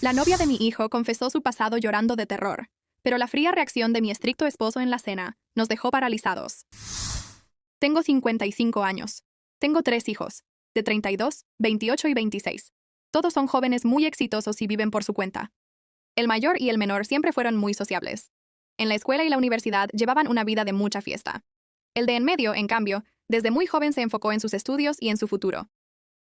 La novia de mi hijo confesó su pasado llorando de terror, pero la fría reacción de mi estricto esposo en la cena nos dejó paralizados. Tengo 55 años. Tengo 3 hijos, de 32, 28 y 26. Todos son jóvenes muy exitosos y viven por su cuenta. El mayor y el menor siempre fueron muy sociables. En la escuela y la universidad llevaban una vida de mucha fiesta. El de en medio, en cambio, desde muy joven se enfocó en sus estudios y en su futuro.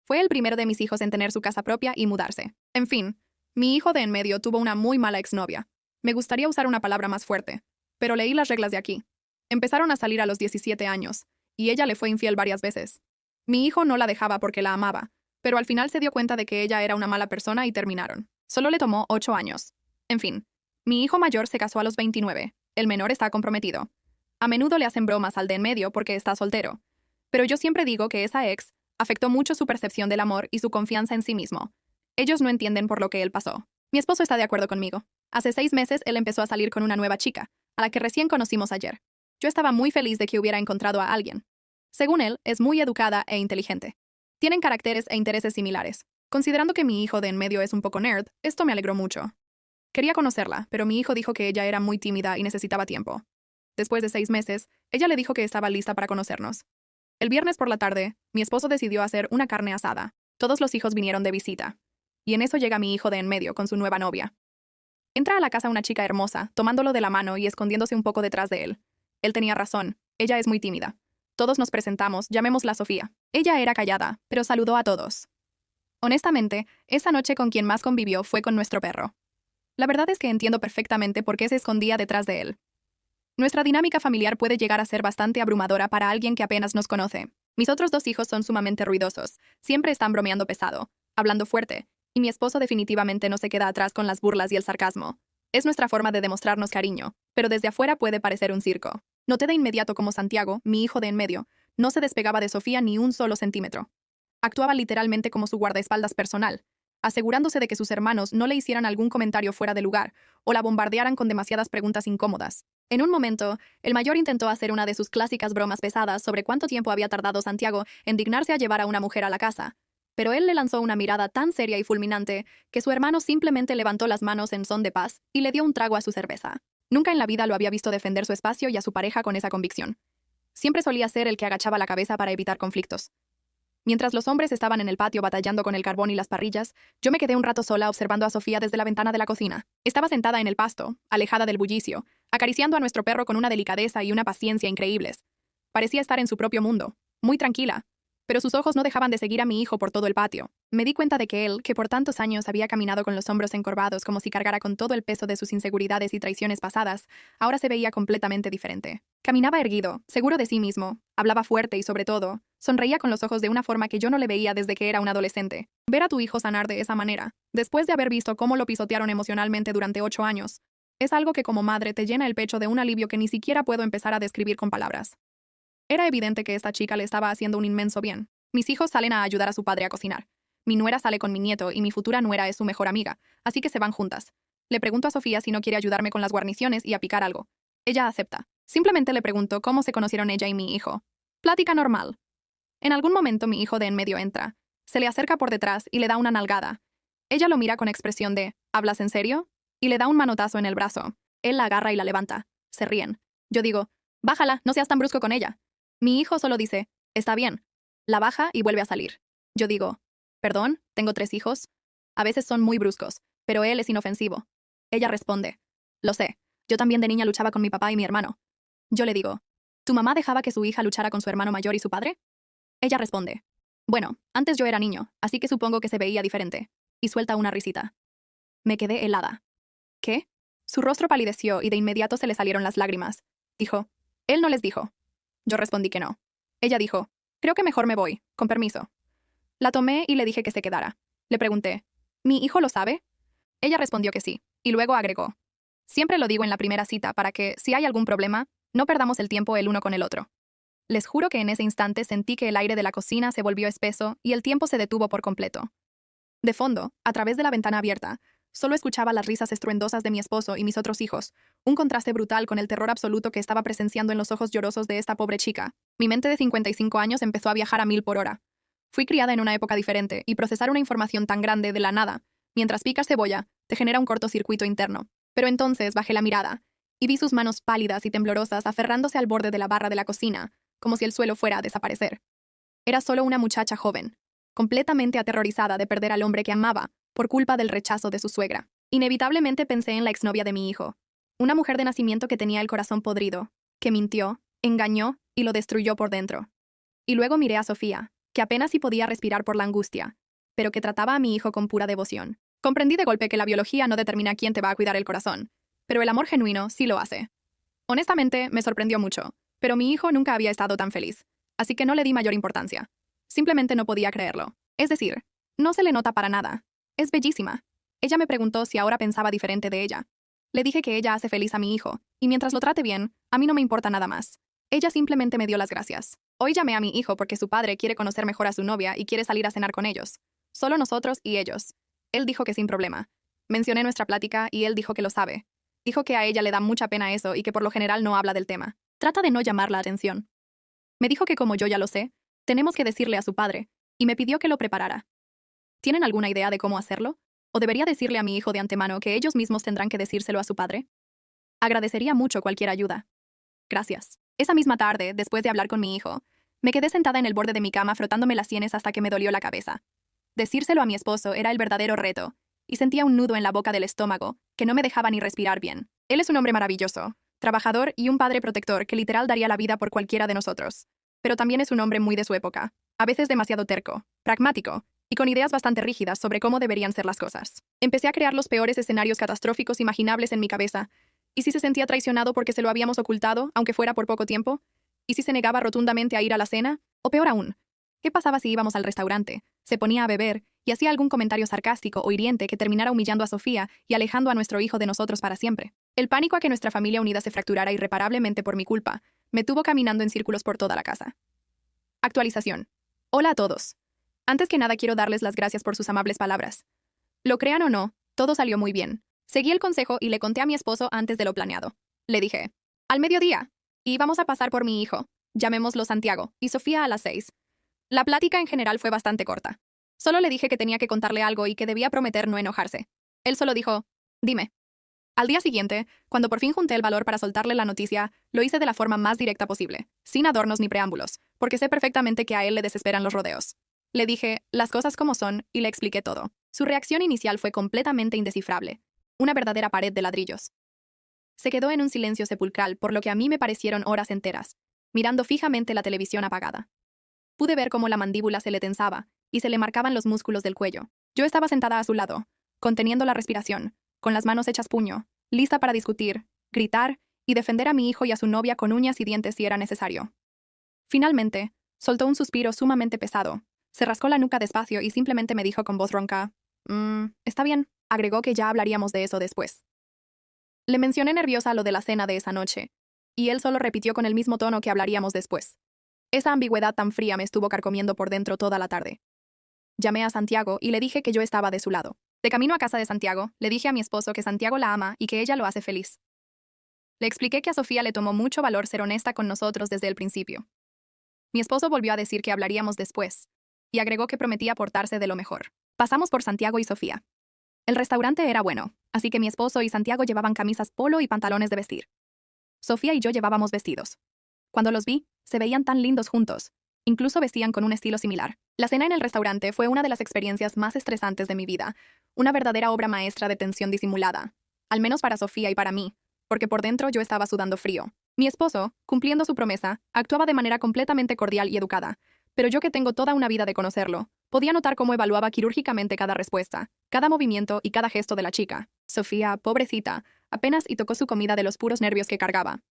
Fue el primero de mis hijos en tener su casa propia y mudarse. En fin, mi hijo de en medio tuvo una muy mala exnovia. Me gustaría usar una palabra más fuerte, pero leí las reglas de aquí. Empezaron a salir a los 17 años, y ella le fue infiel varias veces. Mi hijo no la dejaba porque la amaba, pero al final se dio cuenta de que ella era una mala persona y terminaron. Solo le tomó 8 años. En fin, mi hijo mayor se casó a los 29, el menor está comprometido. A menudo le hacen bromas al de en medio porque está soltero, pero yo siempre digo que esa ex afectó mucho su percepción del amor y su confianza en sí mismo. Ellos no entienden por lo que él pasó. Mi esposo está de acuerdo conmigo. Hace 6 meses él empezó a salir con una nueva chica, a la que recién conocimos ayer. Yo estaba muy feliz de que hubiera encontrado a alguien. Según él, es muy educada e inteligente. Tienen caracteres e intereses similares. Considerando que mi hijo de en medio es un poco nerd, esto me alegró mucho. Quería conocerla, pero mi hijo dijo que ella era muy tímida y necesitaba tiempo. Después de 6 meses, ella le dijo que estaba lista para conocernos. El viernes por la tarde, mi esposo decidió hacer una carne asada. Todos los hijos vinieron de visita. Y en eso llega mi hijo de en medio con su nueva novia. Entra a la casa una chica hermosa, tomándolo de la mano y escondiéndose un poco detrás de él. Él tenía razón, ella es muy tímida. Todos nos presentamos, llamémosla Sofía. Ella era callada, pero saludó a todos. Honestamente, esa noche con quien más convivió fue con nuestro perro. La verdad es que entiendo perfectamente por qué se escondía detrás de él. Nuestra dinámica familiar puede llegar a ser bastante abrumadora para alguien que apenas nos conoce. Mis otros 2 hijos son sumamente ruidosos, siempre están bromeando pesado, hablando fuerte, y mi esposo definitivamente no se queda atrás con las burlas y el sarcasmo. Es nuestra forma de demostrarnos cariño, pero desde afuera puede parecer un circo. Noté de inmediato como Santiago, mi hijo de en medio, no se despegaba de Sofía ni un solo centímetro. Actuaba literalmente como su guardaespaldas personal, asegurándose de que sus hermanos no le hicieran algún comentario fuera de lugar o la bombardearan con demasiadas preguntas incómodas. En un momento, el mayor intentó hacer una de sus clásicas bromas pesadas sobre cuánto tiempo había tardado Santiago en dignarse a llevar a una mujer a la casa, pero él le lanzó una mirada tan seria y fulminante que su hermano simplemente levantó las manos en son de paz y le dio un trago a su cerveza. Nunca en la vida lo había visto defender su espacio y a su pareja con esa convicción. Siempre solía ser el que agachaba la cabeza para evitar conflictos. Mientras los hombres estaban en el patio batallando con el carbón y las parrillas, yo me quedé un rato sola observando a Sofía desde la ventana de la cocina. Estaba sentada en el pasto, alejada del bullicio, acariciando a nuestro perro con una delicadeza y una paciencia increíbles. Parecía estar en su propio mundo, muy tranquila, pero sus ojos no dejaban de seguir a mi hijo por todo el patio. Me di cuenta de que él, que por tantos años había caminado con los hombros encorvados como si cargara con todo el peso de sus inseguridades y traiciones pasadas, ahora se veía completamente diferente. Caminaba erguido, seguro de sí mismo, hablaba fuerte y, sobre todo, sonreía con los ojos de una forma que yo no le veía desde que era un adolescente. Ver a tu hijo sanar de esa manera, después de haber visto cómo lo pisotearon emocionalmente durante 8 años, es algo que como madre te llena el pecho de un alivio que ni siquiera puedo empezar a describir con palabras. Era evidente que esta chica le estaba haciendo un inmenso bien. Mis hijos salen a ayudar a su padre a cocinar. Mi nuera sale con mi nieto y mi futura nuera es su mejor amiga, así que se van juntas. Le pregunto a Sofía si no quiere ayudarme con las guarniciones y a picar algo. Ella acepta. Simplemente le pregunto cómo se conocieron ella y mi hijo. Plática normal. En algún momento mi hijo de en medio entra. Se le acerca por detrás y le da una nalgada. Ella lo mira con expresión de ¿hablas en serio? Y le da un manotazo en el brazo. Él la agarra y la levanta. Se ríen. Yo digo, bájala, no seas tan brusco con ella. Mi hijo solo dice, está bien. La baja y vuelve a salir. Yo digo, perdón, tengo 3 hijos. A veces son muy bruscos, pero él es inofensivo. Ella responde, lo sé, yo también de niña luchaba con mi papá y mi hermano. Yo le digo, ¿tu mamá dejaba que su hija luchara con su hermano mayor y su padre? Ella responde, bueno, antes yo era niño, así que supongo que se veía diferente. Y suelta una risita. Me quedé helada. ¿Qué? Su rostro palideció y de inmediato se le salieron las lágrimas. Dijo, él no les dijo. Yo respondí que no. Ella dijo, creo que mejor me voy, con permiso. La tomé y le dije que se quedara. Le pregunté, ¿mi hijo lo sabe? Ella respondió que sí, y luego agregó, siempre lo digo en la primera cita para que, si hay algún problema, no perdamos el tiempo el uno con el otro. Les juro que en ese instante sentí que el aire de la cocina se volvió espeso y el tiempo se detuvo por completo. De fondo, a través de la ventana abierta, solo escuchaba las risas estruendosas de mi esposo y mis otros hijos, un contraste brutal con el terror absoluto que estaba presenciando en los ojos llorosos de esta pobre chica. Mi mente de 55 años empezó a viajar a 1000 por hora. Fui criada en una época diferente y procesar una información tan grande de la nada Mientras picas cebolla, te genera un cortocircuito interno. Pero entonces bajé la mirada y vi sus manos pálidas y temblorosas aferrándose al borde de la barra de la cocina, como si el suelo fuera a desaparecer. Era solo una muchacha joven, completamente aterrorizada de perder al hombre que amaba por culpa del rechazo de su suegra. Inevitablemente pensé en la exnovia de mi hijo, una mujer de nacimiento que tenía el corazón podrido, que mintió, engañó y lo destruyó por dentro. Y luego miré a Sofía, que apenas si podía respirar por la angustia, pero que trataba a mi hijo con pura devoción. Comprendí de golpe que la biología no determina quién te va a cuidar el corazón, pero el amor genuino sí lo hace. Honestamente, me sorprendió mucho, pero mi hijo nunca había estado tan feliz, así que no le di mayor importancia. Simplemente no podía creerlo. Es decir, no se le nota para nada. Es bellísima. Ella me preguntó si ahora pensaba diferente de ella. Le dije que ella hace feliz a mi hijo, y mientras lo trate bien, a mí no me importa nada más. Ella simplemente me dio las gracias. Hoy llamé a mi hijo porque su padre quiere conocer mejor a su novia y quiere salir a cenar con ellos. Solo nosotros y ellos. Él dijo que sin problema. Mencioné nuestra plática y él dijo que lo sabe. Dijo que a ella le da mucha pena eso y que por lo general no habla del tema. Trata de no llamar la atención. Me dijo que como yo ya lo sé, tenemos que decirle a su padre, y me pidió que lo preparara. ¿Tienen alguna idea de cómo hacerlo? ¿O debería decirle a mi hijo de antemano que ellos mismos tendrán que decírselo a su padre? Agradecería mucho cualquier ayuda. Gracias. Esa misma tarde, después de hablar con mi hijo, me quedé sentada en el borde de mi cama frotándome las sienes hasta que me dolió la cabeza. Decírselo a mi esposo era el verdadero reto, y sentía un nudo en la boca del estómago que no me dejaba ni respirar bien. Él es un hombre maravilloso, trabajador y un padre protector que literal daría la vida por cualquiera de nosotros. Pero también es un hombre muy de su época, a veces demasiado terco, pragmático, y con ideas bastante rígidas sobre cómo deberían ser las cosas. Empecé a crear los peores escenarios catastróficos imaginables en mi cabeza. ¿Y si se sentía traicionado porque se lo habíamos ocultado, aunque fuera por poco tiempo? ¿Y si se negaba rotundamente a ir a la cena? O peor aún, ¿qué pasaba si íbamos al restaurante, se ponía a beber y hacía algún comentario sarcástico o hiriente que terminara humillando a Sofía y alejando a nuestro hijo de nosotros para siempre? El pánico a que nuestra familia unida se fracturara irreparablemente por mi culpa me tuvo caminando en círculos por toda la casa. Actualización. Hola a todos. Antes que nada quiero darles las gracias por sus amables palabras. Lo crean o no, todo salió muy bien. Seguí el consejo y le conté a mi esposo antes de lo planeado. Le dije, al mediodía, y vamos a pasar por mi hijo, llamémoslo Santiago, y Sofía a las 6. La plática en general fue bastante corta. Solo le dije que tenía que contarle algo y que debía prometer no enojarse. Él solo dijo, dime. Al día siguiente, cuando por fin junté el valor para soltarle la noticia, lo hice de la forma más directa posible, sin adornos ni preámbulos, porque sé perfectamente que a él le desesperan los rodeos. Le dije las cosas como son y le expliqué todo. Su reacción inicial fue completamente indescifrable, una verdadera pared de ladrillos. Se quedó en un silencio sepulcral, por lo que a mí me parecieron horas enteras, mirando fijamente la televisión apagada. Pude ver cómo la mandíbula se le tensaba y se le marcaban los músculos del cuello. Yo estaba sentada a su lado, conteniendo la respiración, con las manos hechas puño, lista para discutir, gritar y defender a mi hijo y a su novia con uñas y dientes si era necesario. Finalmente, soltó un suspiro sumamente pesado, se rascó la nuca despacio y simplemente me dijo con voz ronca, está bien, agregó que ya hablaríamos de eso después. Le mencioné nerviosa lo de la cena de esa noche, y él solo repitió con el mismo tono que hablaríamos después. Esa ambigüedad tan fría me estuvo carcomiendo por dentro toda la tarde. Llamé a Santiago y le dije que yo estaba de su lado. De camino a casa de Santiago, le dije a mi esposo que Santiago la ama y que ella lo hace feliz. Le expliqué que a Sofía le tomó mucho valor ser honesta con nosotros desde el principio. Mi esposo volvió a decir que hablaríamos después, y agregó que prometía portarse de lo mejor. Pasamos por Santiago y Sofía. El restaurante era bueno, así que mi esposo y Santiago llevaban camisas polo y pantalones de vestir. Sofía y yo llevábamos vestidos. Cuando los vi, se veían tan lindos juntos. Incluso vestían con un estilo similar. La cena en el restaurante fue una de las experiencias más estresantes de mi vida, una verdadera obra maestra de tensión disimulada. Al menos para Sofía y para mí, porque por dentro yo estaba sudando frío. Mi esposo, cumpliendo su promesa, actuaba de manera completamente cordial y educada, pero yo que tengo toda una vida de conocerlo, podía notar cómo evaluaba quirúrgicamente cada respuesta, cada movimiento y cada gesto de la chica. Sofía, pobrecita, apenas y tocó su comida de los puros nervios que cargaba.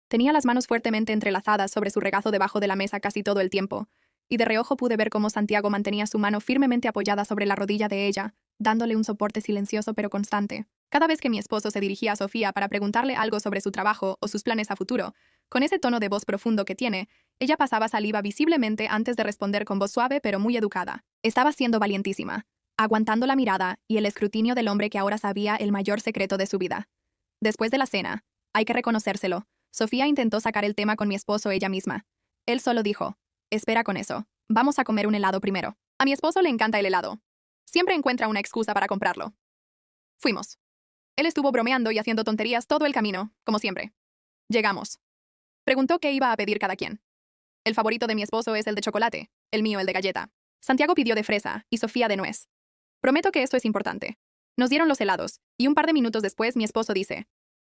Tenía las manos fuertemente entrelazadas sobre su regazo debajo de la mesa casi todo el tiempo, y de reojo pude ver cómo Santiago mantenía su mano firmemente apoyada sobre la rodilla de ella, dándole un soporte silencioso pero constante. Cada vez que mi esposo se dirigía a Sofía para preguntarle algo sobre su trabajo o sus planes a futuro, con ese tono de voz profundo que tiene, ella pasaba saliva visiblemente antes de responder con voz suave pero muy educada. Estaba siendo valientísima, aguantando la mirada y el escrutinio del hombre que ahora sabía el mayor secreto de su vida. Después de la cena, hay que reconocérselo, Sofía intentó sacar el tema con mi esposo ella misma. Él solo dijo, espera con eso, vamos a comer un helado primero. A mi esposo le encanta el helado. Siempre encuentra una excusa para comprarlo. Fuimos. Él estuvo bromeando y haciendo tonterías todo el camino, como siempre. Llegamos. Preguntó qué iba a pedir cada quien. El favorito de mi esposo es el de chocolate, el mío el de galleta. Santiago pidió de fresa y Sofía de nuez. Prometo que esto es importante. Nos dieron los helados, y un par de minutos después mi esposo dice: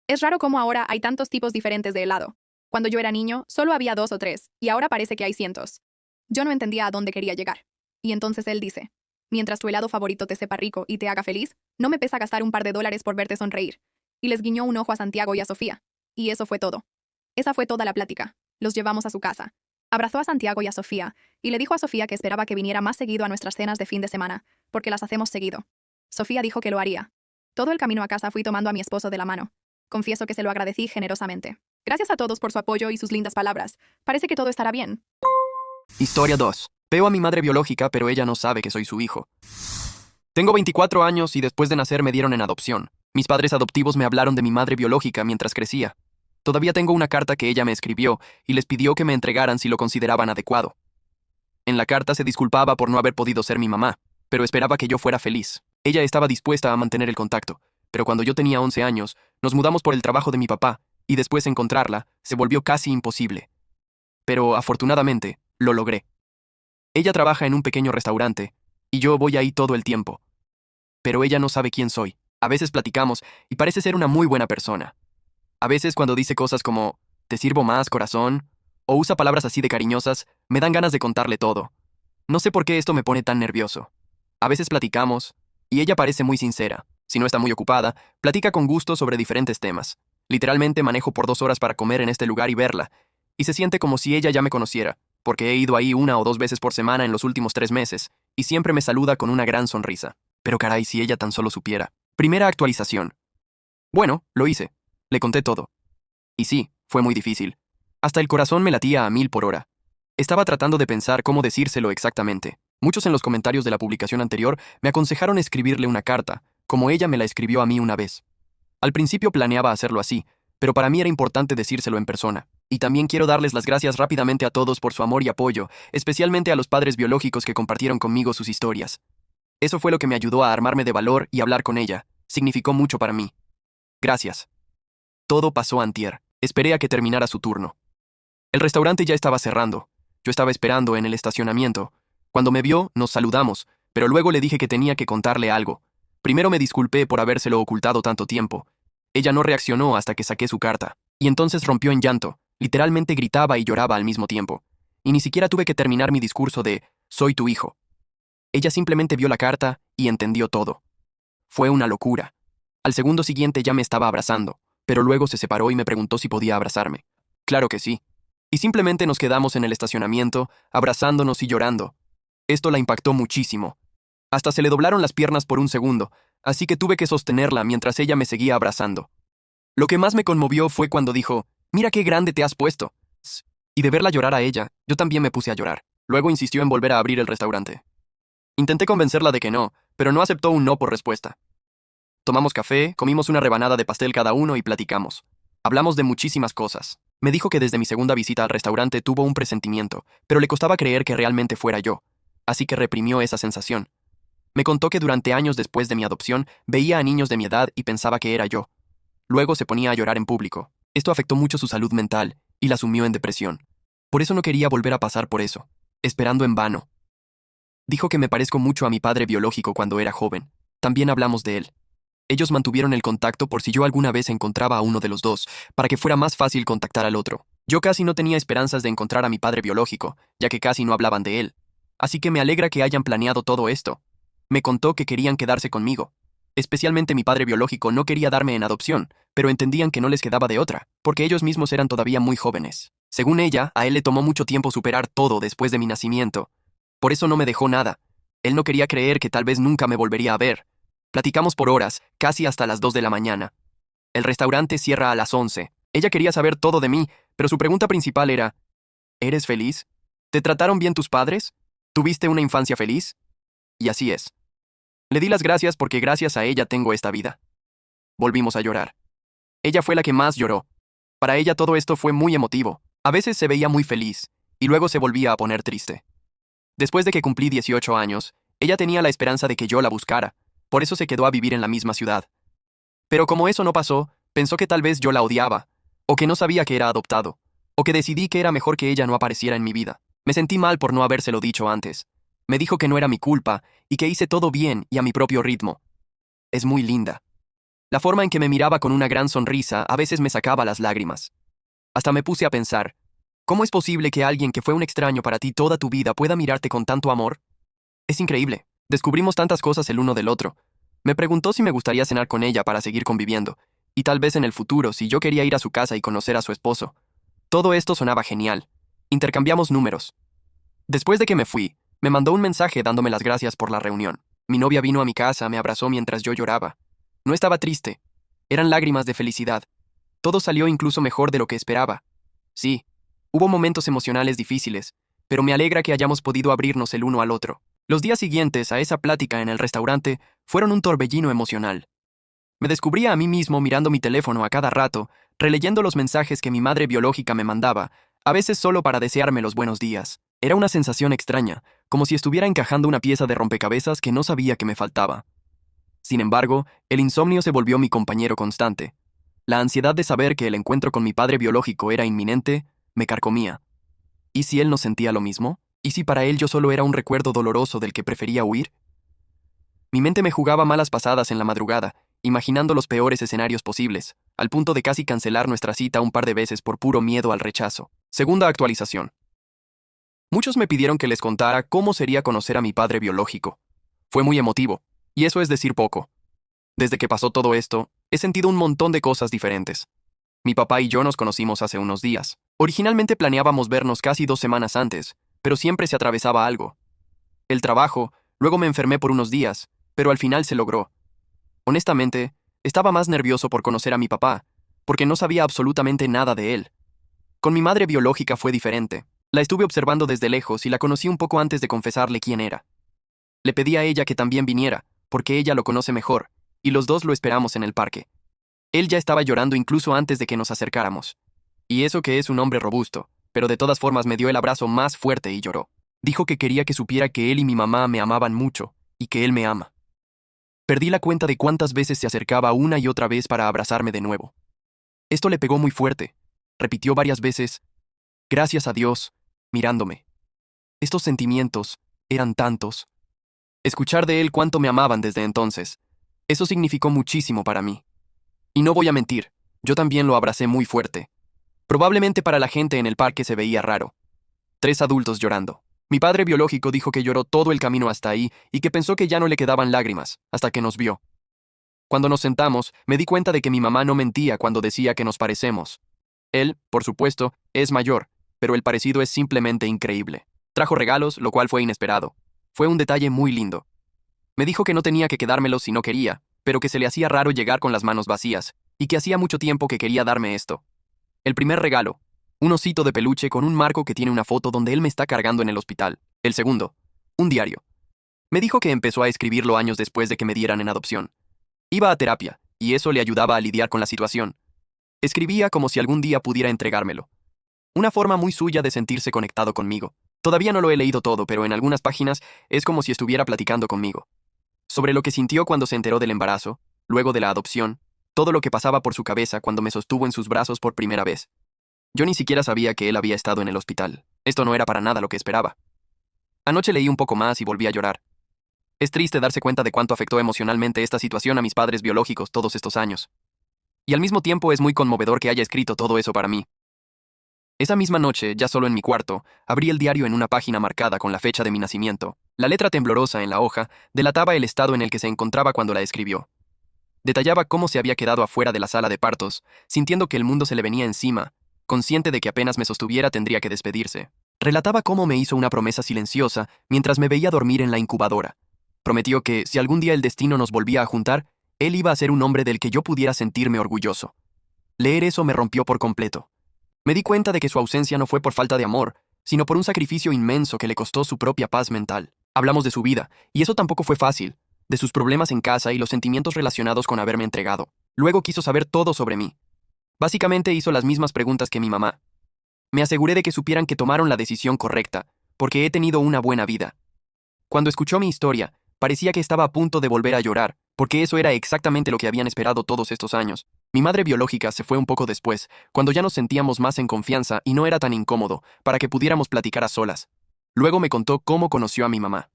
es raro cómo ahora hay tantos tipos diferentes de helado. Cuando yo era niño, solo había 2 o 3, y ahora parece que hay cientos. Yo no entendía a dónde quería llegar. Y entonces él dice: mientras tu helado favorito te sepa rico y te haga feliz, no me pesa gastar un par de dólares por verte sonreír. Y les guiñó un ojo a Santiago y a Sofía. Y eso fue todo. Esa fue toda la plática. Los llevamos a su casa. Abrazó a Santiago y a Sofía, y le dijo a Sofía que esperaba que viniera más seguido a nuestras cenas de fin de semana, porque las hacemos seguido. Sofía dijo que lo haría. Todo el camino a casa fui tomando a mi esposo de la mano. Confieso que se lo agradecí generosamente. Gracias a todos por su apoyo y sus lindas palabras. Parece que todo estará bien. Historia 2. Veo a mi madre biológica, pero ella no sabe que soy su hijo. Tengo 24 años y después de nacer me dieron en adopción. Mis padres adoptivos me hablaron de mi madre biológica mientras crecía. Todavía tengo una carta que ella me escribió y les pidió que me entregaran si lo consideraban adecuado. En la carta se disculpaba por no haber podido ser mi mamá, pero esperaba que yo fuera feliz. Ella estaba dispuesta a mantener el contacto, pero cuando yo tenía 11 años, nos mudamos por el trabajo de mi papá, y después encontrarla se volvió casi imposible. Pero, afortunadamente, lo logré. Ella trabaja en un pequeño restaurante, y yo voy ahí todo el tiempo. Pero ella no sabe quién soy. A veces platicamos, y parece ser una muy buena persona. A veces cuando dice cosas como, «¿Te sirvo más, corazón?», o usa palabras así de cariñosas, me dan ganas de contarle todo. No sé por qué esto me pone tan nervioso. A veces platicamos, y ella parece muy sincera. Si no está muy ocupada, platica con gusto sobre diferentes temas. Literalmente manejo por 2 horas para comer en este lugar y verla, y se siente como si ella ya me conociera, porque he ido ahí 1 o 2 veces por semana en los últimos 3 meses, y siempre me saluda con una gran sonrisa. Pero caray, si ella tan solo supiera. Primera actualización. Bueno, lo hice. Le conté todo. Y sí, fue muy difícil. Hasta el corazón me latía a 1000 por hora. Estaba tratando de pensar cómo decírselo exactamente. Muchos en los comentarios de la publicación anterior me aconsejaron escribirle una carta, como ella me la escribió a mí una vez. Al principio planeaba hacerlo así, pero para mí era importante decírselo en persona. Y también quiero darles las gracias rápidamente a todos por su amor y apoyo, especialmente a los padres biológicos que compartieron conmigo sus historias. Eso fue lo que me ayudó a armarme de valor y hablar con ella. Significó mucho para mí. Gracias. Todo pasó antier. Esperé a que terminara su turno. El restaurante ya estaba cerrando. Yo estaba esperando en el estacionamiento. Cuando me vio, nos saludamos, pero luego le dije que tenía que contarle algo. Primero me disculpé por habérselo ocultado tanto tiempo. Ella no reaccionó hasta que saqué su carta, y entonces rompió en llanto. Literalmente gritaba y lloraba al mismo tiempo. Y ni siquiera tuve que terminar mi discurso de «soy tu hijo». Ella simplemente vio la carta y entendió todo. Fue una locura. Al segundo siguiente ya me estaba abrazando, pero luego se separó y me preguntó si podía abrazarme. Claro que sí. Y simplemente nos quedamos en el estacionamiento, abrazándonos y llorando. Esto la impactó muchísimo. Hasta se le doblaron las piernas por un segundo, así que tuve que sostenerla mientras ella me seguía abrazando. Lo que más me conmovió fue cuando dijo, «Mira qué grande te has puesto». Y de verla llorar a ella, yo también me puse a llorar. Luego insistió en volver a abrir el restaurante. Intenté convencerla de que no, pero no aceptó un no por respuesta. Tomamos café, comimos una rebanada de pastel cada uno y platicamos. Hablamos de muchísimas cosas. Me dijo que desde mi segunda visita al restaurante tuvo un presentimiento, pero le costaba creer que realmente fuera yo, así que reprimió esa sensación. Me contó que durante años después de mi adopción veía a niños de mi edad y pensaba que era yo. Luego se ponía a llorar en público. Esto afectó mucho su salud mental y la sumió en depresión. Por eso no quería volver a pasar por eso, esperando en vano. Dijo que me parezco mucho a mi padre biológico cuando era joven. También hablamos de él. Ellos mantuvieron el contacto por si yo alguna vez encontraba a uno de los dos, para que fuera más fácil contactar al otro. Yo casi no tenía esperanzas de encontrar a mi padre biológico, ya que casi no hablaban de él. Así que me alegra que hayan planeado todo esto. Me contó que querían quedarse conmigo. Especialmente mi padre biológico no quería darme en adopción, pero entendían que no les quedaba de otra, porque ellos mismos eran todavía muy jóvenes. Según ella, a él le tomó mucho tiempo superar todo después de mi nacimiento. Por eso no me dejó nada. Él no quería creer que tal vez nunca me volvería a ver. Platicamos por horas, casi hasta las 2 de la mañana. El restaurante cierra a las 11. Ella quería saber todo de mí, pero su pregunta principal era, ¿eres feliz? ¿Te trataron bien tus padres? ¿Tuviste una infancia feliz? Y así es. Le di las gracias porque gracias a ella tengo esta vida. Volvimos a llorar. Ella fue la que más lloró. Para ella todo esto fue muy emotivo. A veces se veía muy feliz, y luego se volvía a poner triste. Después de que cumplí 18 años, ella tenía la esperanza de que yo la buscara. Por eso se quedó a vivir en la misma ciudad. Pero como eso no pasó, pensó que tal vez yo la odiaba, o que no sabía que era adoptado, o que decidí que era mejor que ella no apareciera en mi vida. Me sentí mal por no habérselo dicho antes. Me dijo que no era mi culpa y que hice todo bien y a mi propio ritmo. Es muy linda. La forma en que me miraba con una gran sonrisa a veces me sacaba las lágrimas. Hasta me puse a pensar, ¿cómo es posible que alguien que fue un extraño para ti toda tu vida pueda mirarte con tanto amor? Es increíble. Descubrimos tantas cosas el uno del otro. Me preguntó si me gustaría cenar con ella para seguir conviviendo, y tal vez en el futuro si yo quería ir a su casa y conocer a su esposo. Todo esto sonaba genial. Intercambiamos números. Después de que me fui, me mandó un mensaje dándome las gracias por la reunión. Mi novia vino a mi casa, me abrazó mientras yo lloraba. No estaba triste. Eran lágrimas de felicidad. Todo salió incluso mejor de lo que esperaba. Sí, hubo momentos emocionales difíciles, pero me alegra que hayamos podido abrirnos el uno al otro. Los días siguientes a esa plática en el restaurante fueron un torbellino emocional. Me descubría a mí mismo mirando mi teléfono a cada rato, releyendo los mensajes que mi madre biológica me mandaba, a veces solo para desearme los buenos días. Era una sensación extraña, como si estuviera encajando una pieza de rompecabezas que no sabía que me faltaba. Sin embargo, el insomnio se volvió mi compañero constante. La ansiedad de saber que el encuentro con mi padre biológico era inminente me carcomía. ¿Y si él no sentía lo mismo? ¿Y si para él yo solo era un recuerdo doloroso del que prefería huir? Mi mente me jugaba malas pasadas en la madrugada, imaginando los peores escenarios posibles, al punto de casi cancelar nuestra cita un par de veces por puro miedo al rechazo. Segunda actualización. Muchos me pidieron que les contara cómo sería conocer a mi padre biológico. Fue muy emotivo, y eso es decir poco. Desde que pasó todo esto, he sentido un montón de cosas diferentes. Mi papá y yo nos conocimos hace unos días. Originalmente planeábamos vernos casi 2 semanas antes, pero siempre se atravesaba algo. El trabajo, luego me enfermé por unos días, pero al final se logró. Honestamente, estaba más nervioso por conocer a mi papá, porque no sabía absolutamente nada de él. Con mi madre biológica fue diferente. La estuve observando desde lejos y la conocí un poco antes de confesarle quién era. Le pedí a ella que también viniera, porque ella lo conoce mejor, y los dos lo esperamos en el parque. Él ya estaba llorando incluso antes de que nos acercáramos. Y eso que es un hombre robusto, pero de todas formas me dio el abrazo más fuerte y lloró. Dijo que quería que supiera que él y mi mamá me amaban mucho, y que él me ama. Perdí la cuenta de cuántas veces se acercaba una y otra vez para abrazarme de nuevo. Esto le pegó muy fuerte. Repitió varias veces, gracias a Dios, mirándome. Estos sentimientos eran tantos. Escuchar de él cuánto me amaban desde entonces, eso significó muchísimo para mí. Y no voy a mentir, yo también lo abracé muy fuerte. Probablemente para la gente en el parque se veía raro. 3 adultos llorando. Mi padre biológico dijo que lloró todo el camino hasta ahí y que pensó que ya no le quedaban lágrimas, hasta que nos vio. Cuando nos sentamos, me di cuenta de que mi mamá no mentía cuando decía que nos parecemos. Él, por supuesto, es mayor, pero el parecido es simplemente increíble. Trajo regalos, lo cual fue inesperado. Fue un detalle muy lindo. Me dijo que no tenía que quedármelos si no quería, pero que se le hacía raro llegar con las manos vacías, y que hacía mucho tiempo que quería darme esto. El primer regalo, un osito de peluche con un marco que tiene una foto donde él me está cargando en el hospital. El segundo, un diario. Me dijo que empezó a escribirlo años después de que me dieran en adopción. Iba a terapia, y eso le ayudaba a lidiar con la situación. Escribía como si algún día pudiera entregármelo. Una forma muy suya de sentirse conectado conmigo. Todavía no lo he leído todo, pero en algunas páginas es como si estuviera platicando conmigo. Sobre lo que sintió cuando se enteró del embarazo, luego de la adopción, todo lo que pasaba por su cabeza cuando me sostuvo en sus brazos por primera vez. Yo ni siquiera sabía que él había estado en el hospital. Esto no era para nada lo que esperaba. Anoche leí un poco más y volví a llorar. Es triste darse cuenta de cuánto afectó emocionalmente esta situación a mis padres biológicos todos estos años. Y al mismo tiempo es muy conmovedor que haya escrito todo eso para mí. Esa misma noche, ya solo en mi cuarto, abrí el diario en una página marcada con la fecha de mi nacimiento. La letra temblorosa en la hoja delataba el estado en el que se encontraba cuando la escribió. Detallaba cómo se había quedado afuera de la sala de partos, sintiendo que el mundo se le venía encima, consciente de que apenas me sostuviera tendría que despedirse. Relataba cómo me hizo una promesa silenciosa mientras me veía dormir en la incubadora. Prometió que, si algún día el destino nos volvía a juntar, él iba a ser un hombre del que yo pudiera sentirme orgulloso. Leer eso me rompió por completo. Me di cuenta de que su ausencia no fue por falta de amor, sino por un sacrificio inmenso que le costó su propia paz mental. Hablamos de su vida, y eso tampoco fue fácil, de sus problemas en casa y los sentimientos relacionados con haberme entregado. Luego quiso saber todo sobre mí. Básicamente hizo las mismas preguntas que mi mamá. Me aseguré de que supieran que tomaron la decisión correcta, porque he tenido una buena vida. Cuando escuchó mi historia, parecía que estaba a punto de volver a llorar, porque eso era exactamente lo que habían esperado todos estos años. Mi madre biológica se fue un poco después, cuando ya nos sentíamos más en confianza y no era tan incómodo, para que pudiéramos platicar a solas. Luego me contó cómo conoció a mi mamá.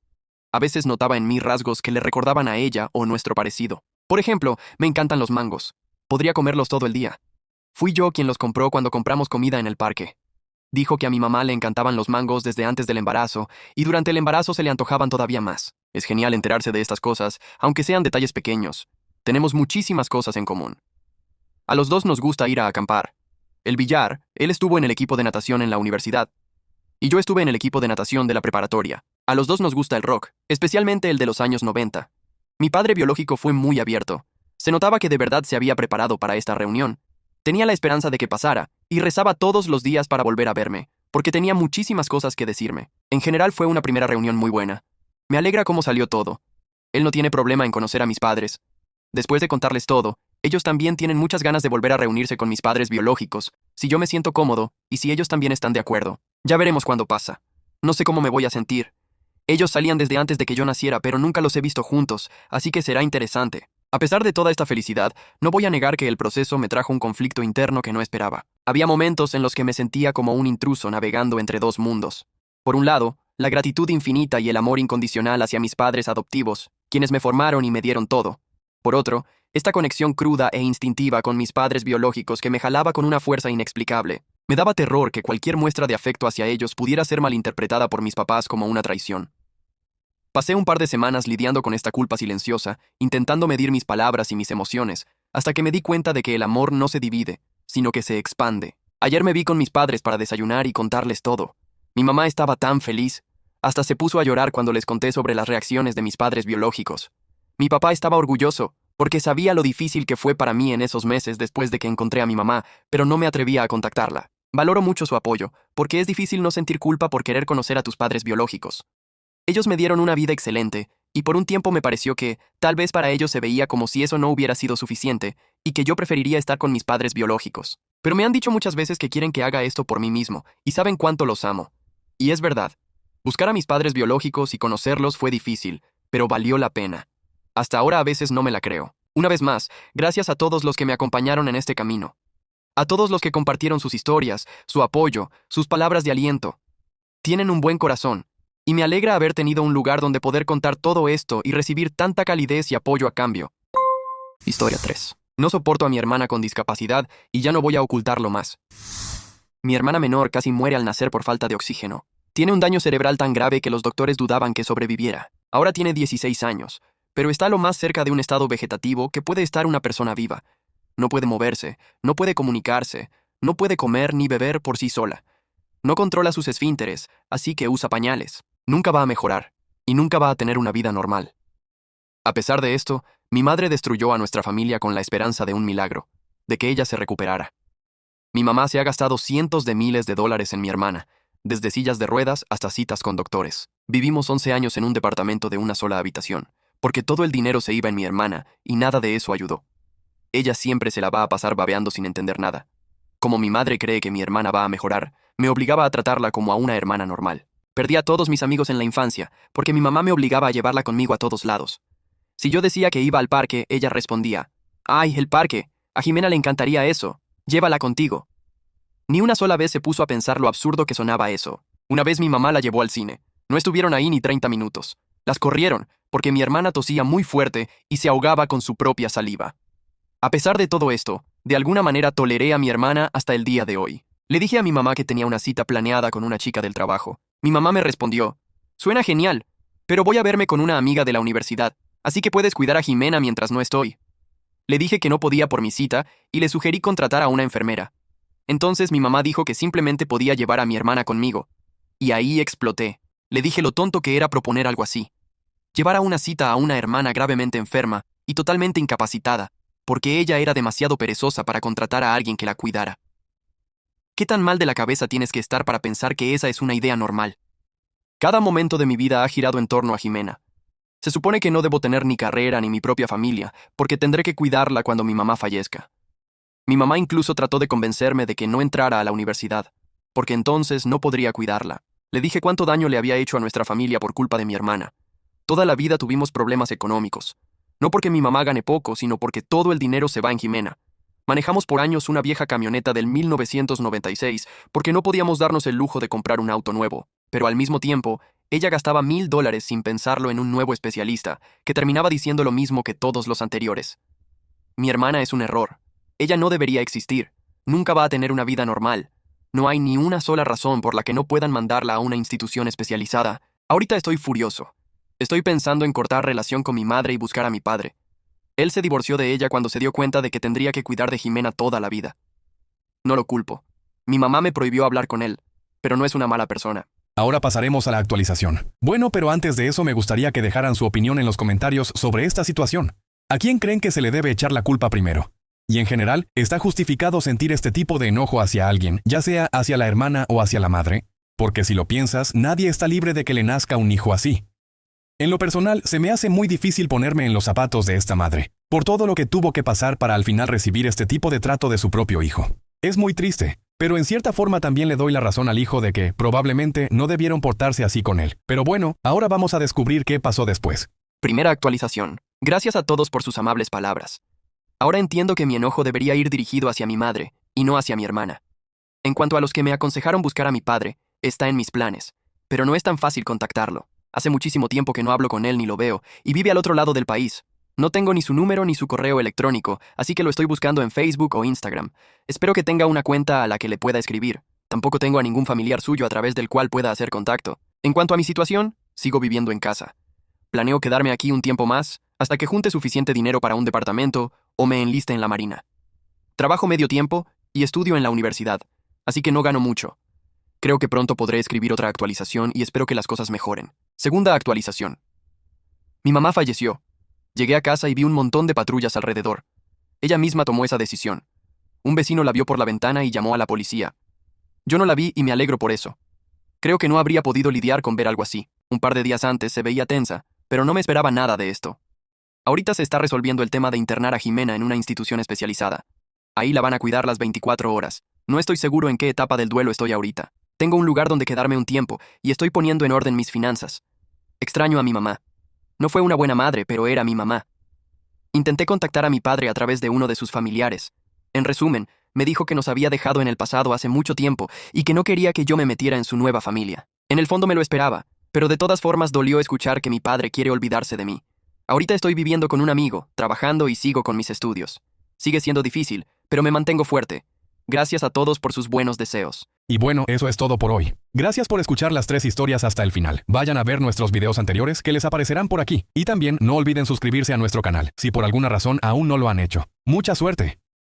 A veces notaba en mí rasgos que le recordaban a ella o nuestro parecido. Por ejemplo, me encantan los mangos. Podría comerlos todo el día. Fui yo quien los compró cuando compramos comida en el parque. Dijo que a mi mamá le encantaban los mangos desde antes del embarazo, y durante el embarazo se le antojaban todavía más. Es genial enterarse de estas cosas, aunque sean detalles pequeños. Tenemos muchísimas cosas en común. A los dos nos gusta ir a acampar. El billar, él estuvo en el equipo de natación en la universidad, y yo estuve en el equipo de natación de la preparatoria. A los dos nos gusta el rock, especialmente el de los años 90. Mi padre biológico fue muy abierto. Se notaba que de verdad se había preparado para esta reunión. Tenía la esperanza de que pasara, y rezaba todos los días para volver a verme, porque tenía muchísimas cosas que decirme. En general fue una primera reunión muy buena. Me alegra cómo salió todo. Él no tiene problema en conocer a mis padres. Después de contarles todo, ellos también tienen muchas ganas de volver a reunirse con mis padres biológicos, si yo me siento cómodo, y si ellos también están de acuerdo. Ya veremos cuándo pasa. No sé cómo me voy a sentir. Ellos salían desde antes de que yo naciera, pero nunca los he visto juntos, así que será interesante. A pesar de toda esta felicidad, no voy a negar que el proceso me trajo un conflicto interno que no esperaba. Había momentos en los que me sentía como un intruso navegando entre dos mundos. Por un lado, la gratitud infinita y el amor incondicional hacia mis padres adoptivos, quienes me formaron y me dieron todo. Por otro, esta conexión cruda e instintiva con mis padres biológicos que me jalaba con una fuerza inexplicable. Me daba terror que cualquier muestra de afecto hacia ellos pudiera ser malinterpretada por mis papás como una traición. Pasé un par de semanas lidiando con esta culpa silenciosa, intentando medir mis palabras y mis emociones, hasta que me di cuenta de que el amor no se divide, sino que se expande. Ayer me vi con mis padres para desayunar y contarles todo. Mi mamá estaba tan feliz. Hasta se puso a llorar cuando les conté sobre las reacciones de mis padres biológicos. Mi papá estaba orgulloso, porque sabía lo difícil que fue para mí en esos meses después de que encontré a mi mamá, pero no me atrevía a contactarla. Valoro mucho su apoyo, porque es difícil no sentir culpa por querer conocer a tus padres biológicos. Ellos me dieron una vida excelente, y por un tiempo me pareció que, tal vez para ellos se veía como si eso no hubiera sido suficiente, y que yo preferiría estar con mis padres biológicos. Pero me han dicho muchas veces que quieren que haga esto por mí mismo, y saben cuánto los amo. Y es verdad. Buscar a mis padres biológicos y conocerlos fue difícil, pero valió la pena. Hasta ahora a veces no me la creo. Una vez más, gracias a todos los que me acompañaron en este camino. A todos los que compartieron sus historias, su apoyo, sus palabras de aliento. Tienen un buen corazón. Y me alegra haber tenido un lugar donde poder contar todo esto y recibir tanta calidez y apoyo a cambio. Historia 3. No soporto a mi hermana con discapacidad y ya no voy a ocultarlo más. Mi hermana menor casi muere al nacer por falta de oxígeno. Tiene un daño cerebral tan grave que los doctores dudaban que sobreviviera. Ahora tiene 16 años, pero está lo más cerca de un estado vegetativo que puede estar una persona viva. No puede moverse, no puede comunicarse, no puede comer ni beber por sí sola. No controla sus esfínteres, así que usa pañales. Nunca va a mejorar, y nunca va a tener una vida normal. A pesar de esto, mi madre destruyó a nuestra familia con la esperanza de un milagro, de que ella se recuperara. Mi mamá se ha gastado cientos de miles de dólares en mi hermana, desde sillas de ruedas hasta citas con doctores. Vivimos 11 años en un departamento de una sola habitación, porque todo el dinero se iba en mi hermana, y nada de eso ayudó. Ella siempre se la va a pasar babeando sin entender nada. Como mi madre cree que mi hermana va a mejorar, me obligaba a tratarla como a una hermana normal. Perdí a todos mis amigos en la infancia, porque mi mamá me obligaba a llevarla conmigo a todos lados. Si yo decía que iba al parque, ella respondía, «¡Ay, el parque! A Jimena le encantaría eso. Llévala contigo». Ni una sola vez se puso a pensar lo absurdo que sonaba eso. Una vez mi mamá la llevó al cine. No estuvieron ahí ni 30 minutos. Las corrieron, porque mi hermana tosía muy fuerte y se ahogaba con su propia saliva. A pesar de todo esto, de alguna manera toleré a mi hermana hasta el día de hoy. Le dije a mi mamá que tenía una cita planeada con una chica del trabajo. Mi mamá me respondió, «Suena genial, pero voy a verme con una amiga de la universidad, así que puedes cuidar a Jimena mientras no estoy». Le dije que no podía por mi cita y le sugerí contratar a una enfermera. Entonces mi mamá dijo que simplemente podía llevar a mi hermana conmigo. Y ahí exploté. Le dije lo tonto que era proponer algo así. Llevar a una cita a una hermana gravemente enferma y totalmente incapacitada, porque ella era demasiado perezosa para contratar a alguien que la cuidara. ¿Qué tan mal de la cabeza tienes que estar para pensar que esa es una idea normal? Cada momento de mi vida ha girado en torno a Jimena. Se supone que no debo tener ni carrera ni mi propia familia, porque tendré que cuidarla cuando mi mamá fallezca. Mi mamá incluso trató de convencerme de que no entrara a la universidad, porque entonces no podría cuidarla. Le dije cuánto daño le había hecho a nuestra familia por culpa de mi hermana. Toda la vida tuvimos problemas económicos. No porque mi mamá gane poco, sino porque todo el dinero se va en Jimena. Manejamos por años una vieja camioneta del 1996 porque no podíamos darnos el lujo de comprar un auto nuevo, pero al mismo tiempo, ella gastaba $1,000 sin pensarlo en un nuevo especialista, que terminaba diciendo lo mismo que todos los anteriores. Mi hermana es un error. Ella no debería existir. Nunca va a tener una vida normal. No hay ni una sola razón por la que no puedan mandarla a una institución especializada. Ahorita estoy furioso. Estoy pensando en cortar relación con mi madre y buscar a mi padre. Él se divorció de ella cuando se dio cuenta de que tendría que cuidar de Jimena toda la vida. No lo culpo. Mi mamá me prohibió hablar con él, pero no es una mala persona. Ahora pasaremos a la actualización. Bueno, pero antes de eso me gustaría que dejaran su opinión en los comentarios sobre esta situación. ¿A quién creen que se le debe echar la culpa primero? Y en general, ¿está justificado sentir este tipo de enojo hacia alguien, ya sea hacia la hermana o hacia la madre? Porque si lo piensas, nadie está libre de que le nazca un hijo así. En lo personal, se me hace muy difícil ponerme en los zapatos de esta madre, por todo lo que tuvo que pasar para al final recibir este tipo de trato de su propio hijo. Es muy triste, pero en cierta forma también le doy la razón al hijo de que, probablemente, no debieron portarse así con él. Pero bueno, ahora vamos a descubrir qué pasó después. Primera actualización. Gracias a todos por sus amables palabras. Ahora entiendo que mi enojo debería ir dirigido hacia mi madre, y no hacia mi hermana. En cuanto a los que me aconsejaron buscar a mi padre, está en mis planes, pero no es tan fácil contactarlo. Hace muchísimo tiempo que no hablo con él ni lo veo, y vive al otro lado del país. No tengo ni su número ni su correo electrónico, así que lo estoy buscando en Facebook o Instagram. Espero que tenga una cuenta a la que le pueda escribir. Tampoco tengo a ningún familiar suyo a través del cual pueda hacer contacto. En cuanto a mi situación, sigo viviendo en casa. Planeo quedarme aquí un tiempo más, hasta que junte suficiente dinero para un departamento o me enliste en la marina. Trabajo medio tiempo y estudio en la universidad, así que no gano mucho. Creo que pronto podré escribir otra actualización y espero que las cosas mejoren. Segunda actualización. Mi mamá falleció. Llegué a casa y vi un montón de patrullas alrededor. Ella misma tomó esa decisión. Un vecino la vio por la ventana y llamó a la policía. Yo no la vi y me alegro por eso. Creo que no habría podido lidiar con ver algo así. Un par de días antes se veía tensa, pero no me esperaba nada de esto. Ahorita se está resolviendo el tema de internar a Jimena en una institución especializada. Ahí la van a cuidar las 24 horas. No estoy seguro en qué etapa del duelo estoy ahorita. Tengo un lugar donde quedarme un tiempo y estoy poniendo en orden mis finanzas. Extraño a mi mamá. No fue una buena madre, pero era mi mamá. Intenté contactar a mi padre a través de uno de sus familiares. En resumen, me dijo que nos había dejado en el pasado hace mucho tiempo y que no quería que yo me metiera en su nueva familia. En el fondo me lo esperaba, pero de todas formas dolió escuchar que mi padre quiere olvidarse de mí. Ahorita estoy viviendo con un amigo, trabajando y sigo con mis estudios. Sigue siendo difícil, pero me mantengo fuerte. Gracias a todos por sus buenos deseos. Y bueno, eso es todo por hoy. Gracias por escuchar las 3 historias hasta el final. Vayan a ver nuestros videos anteriores que les aparecerán por aquí. Y también no olviden suscribirse a nuestro canal, si por alguna razón aún no lo han hecho. ¡Mucha suerte!